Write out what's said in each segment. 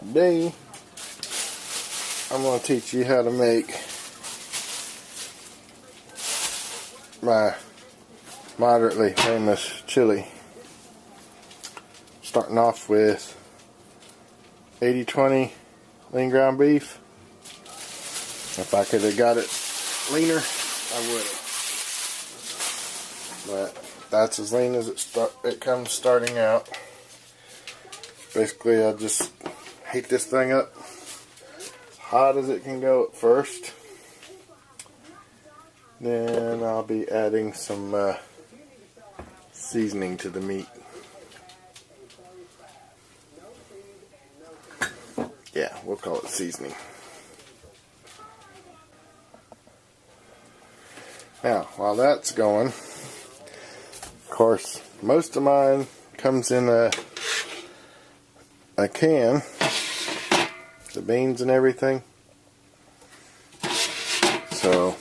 Today, I'm going to teach you how to make my moderately famous chili. Starting off with 80-20 lean ground beef. If I could have got it leaner, I would have. But that's as lean as it comes starting out. Basically, I just heat this thing up as hot as it can go at first. Then I'll be adding some seasoning to the meat. Yeah, we'll call it seasoning. Now, while that's going, of course, most of mine comes in a can, the beans and everything. So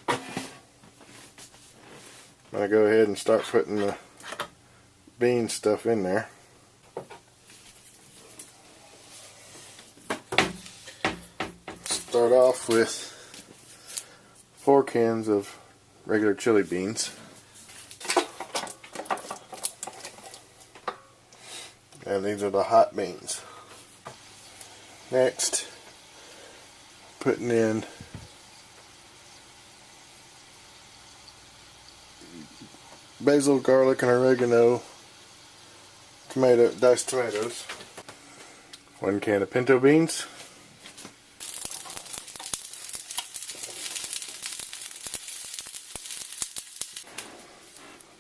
I'm going to go ahead and start putting the bean stuff in there. Start off with 4 cans of regular chili beans. And these are the hot beans. Next, putting in basil, garlic, and oregano, diced tomatoes, 1 can of pinto beans,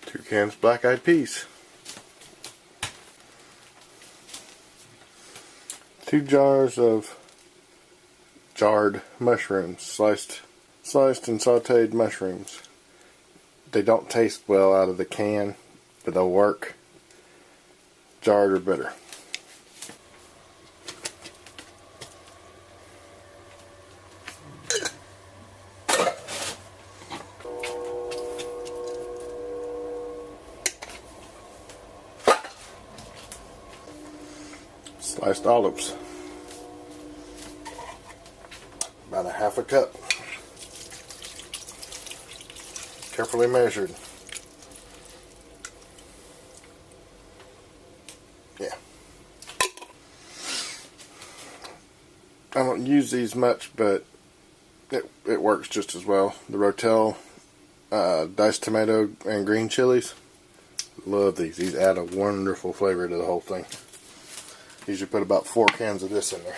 2 cans black-eyed peas, 2 jars of jarred mushrooms, sliced and sauteed mushrooms. They don't taste well out of the can, but they'll work. Jarred or better. Sliced olives, about a half a cup, carefully measured. Yeah, I don't use these much, but it works just as well. The Rotel diced tomato and green chilies, love these. These add a wonderful flavor to the whole thing. Usually put about 4 cans of this in there.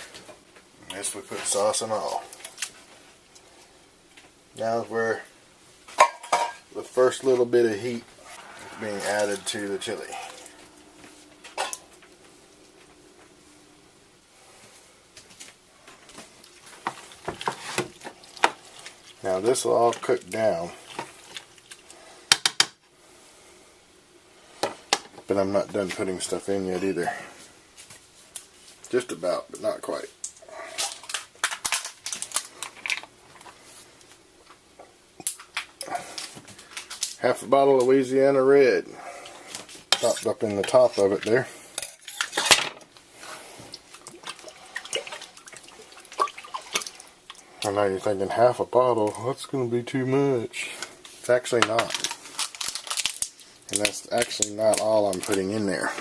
This we put sauce and all. Now is where the first little bit of heat is being added to the chili. Now this will all cook down, but I'm not done putting stuff in yet either. Just about, but not quite. Half a bottle of Louisiana Red, topped up in the top of it there. I know you're thinking half a bottle, that's going to be too much. It's actually not. And that's actually not all I'm putting in there.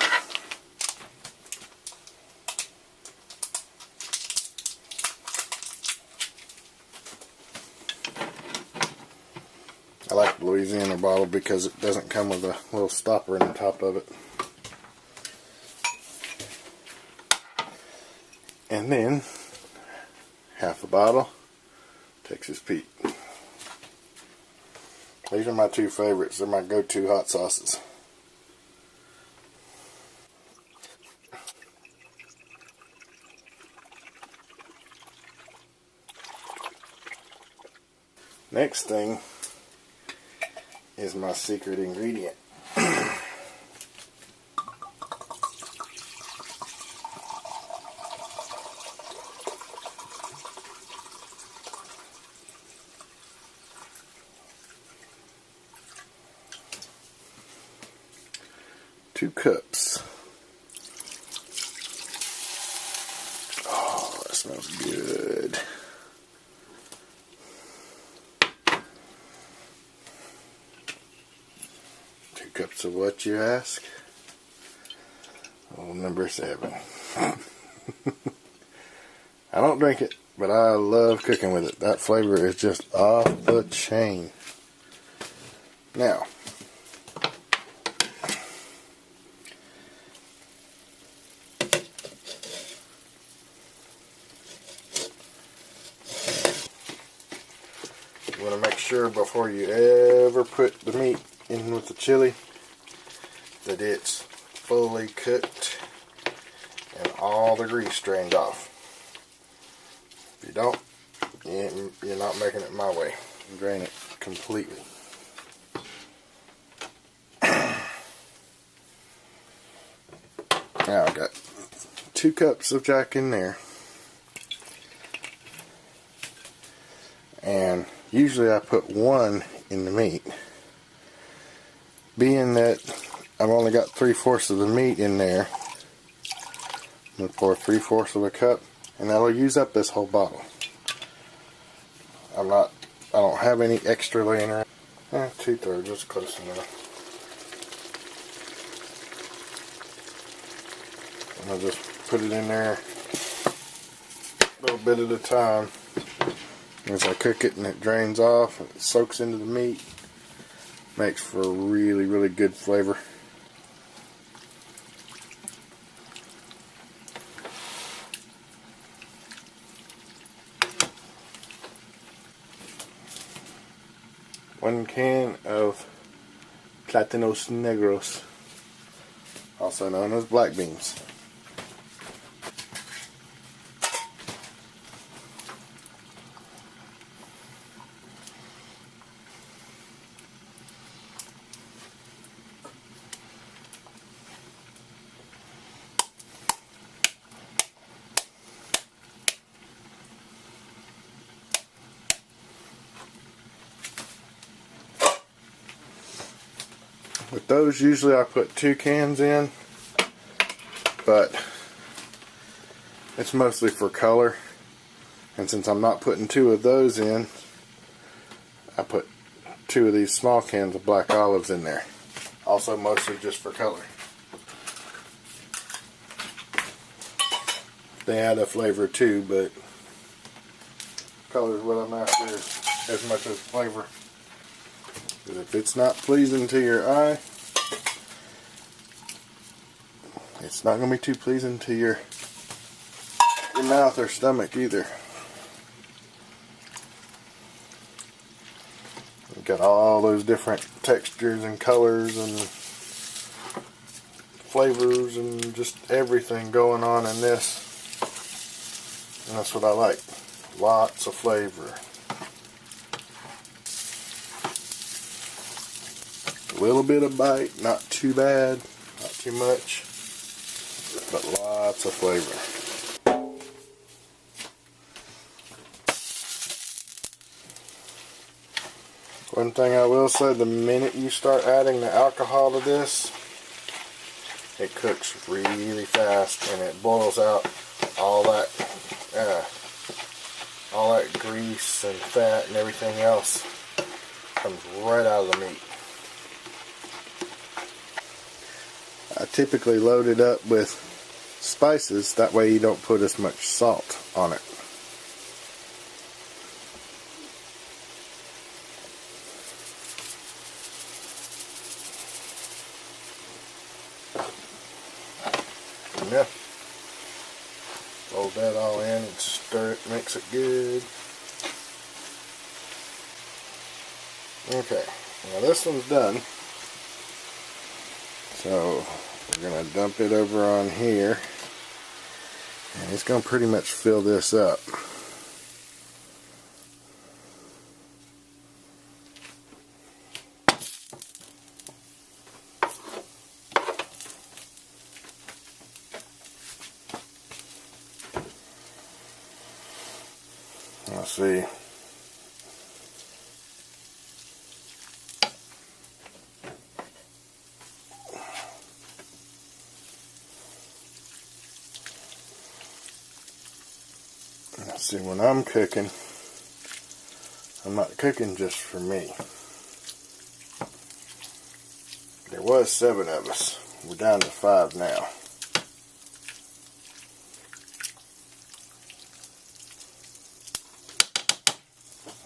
I like the Louisiana bottle because it doesn't come with a little stopper in the top of it. And then half a bottle Texas Pete. These are my 2 favorites. They're my go-to hot sauces. Next thing is my secret ingredient. 2 cups. Oh, that smells good. Cups of what, you ask? Oh, number 7. I don't drink it, but I love cooking with it. That flavor is just off the chain. Now, you want to make sure before you ever put the meat in with the chili that it's fully cooked and all the grease drained off. If you don't, you're not making it my way. Drain it completely. Now I've got 2 cups of jack in there, and usually I put 1 in the meat. Being that I've only got 3/4 of the meat in there, I'm going to pour 3/4 of a cup, and that'll use up this whole bottle. I don't have any extra laying around. 2/3, just close enough. And I'll just put it in there a little bit at a time. As I cook it and it drains off and it soaks into the meat, makes for a really, really good flavor. One can of Plátanos Negros, also known as black beans. With those, usually I put 2 cans in, but it's mostly for color. And since I'm not putting 2 of those in, I put 2 of these small cans of black olives in there. Also mostly just for color. They add a flavor too, but color is what I'm after as much as flavor. Because if it's not pleasing to your eye, it's not going to be too pleasing to your mouth or stomach either. You've got all those different textures and colors and flavors and just everything going on in this. And that's what I like. Lots of flavor. A little bit of bite, not too bad, not too much, but lots of flavor. One thing I will say, the minute you start adding the alcohol to this, it cooks really fast and it boils out all that grease and fat and everything else comes right out of the meat. I typically load it up with spices, that way you don't put as much salt on it. Yeah. Fold that all in and stir it, mix it good. Okay, now this one's done. So we're going to dump it over on here. And it's going to pretty much fill this up. Let's see. See, when I'm cooking, I'm not cooking just for me. There was 7 of us. We're down to 5 now.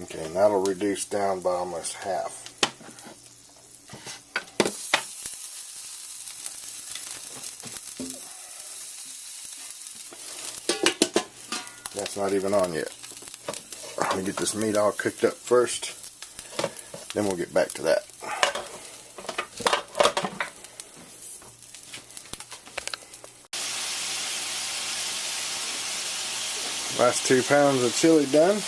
Okay, and that'll reduce down by almost half. That's not even on yet. I'm going to get this meat all cooked up first, then we'll get back to that. Last 2 pounds of chili done.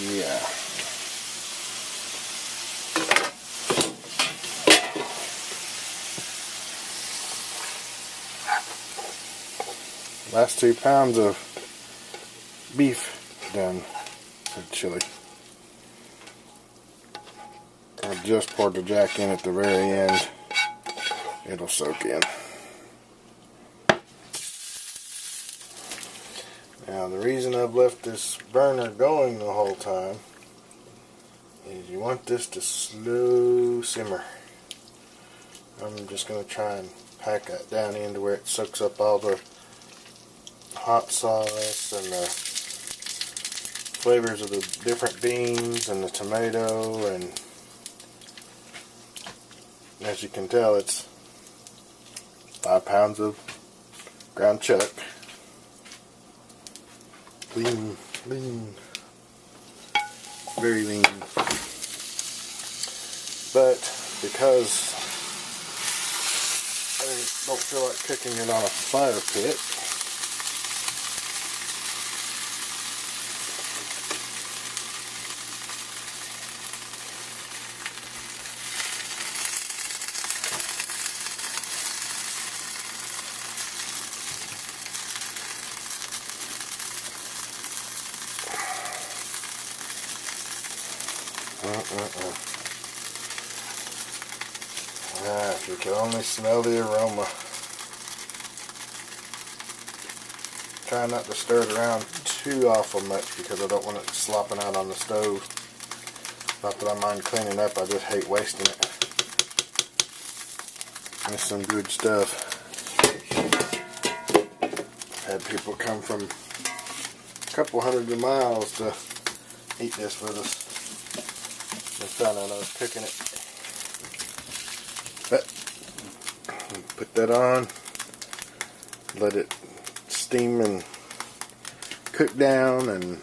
Yeah. Last 2 pounds of beef done with chili. I just poured the jack in at the very end. It'll soak in. Now the reason I've left this burner going the whole time is you want this to slow simmer. I'm just going to try and pack that down into where it soaks up all the hot sauce and the flavors of the different beans and the tomato, and as you can tell, it's 5 pounds of ground chuck. Lean, lean, very lean. But because I don't feel like cooking it on a fire pit, if you could only smell the aroma. Try not to stir it around too awful much because I don't want it slopping out on the stove. Not that I mind cleaning up, I just hate wasting it. It's some good stuff. I've had people come from a couple hundreds of miles to eat this with us. They found out I was cooking it. But put that on, let it steam and cook down, and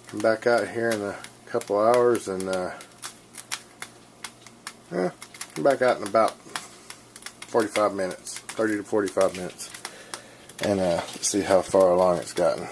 come back out here in a couple hours, and come back out in about 45 minutes, 30 to 45 minutes, and see how far along it's gotten.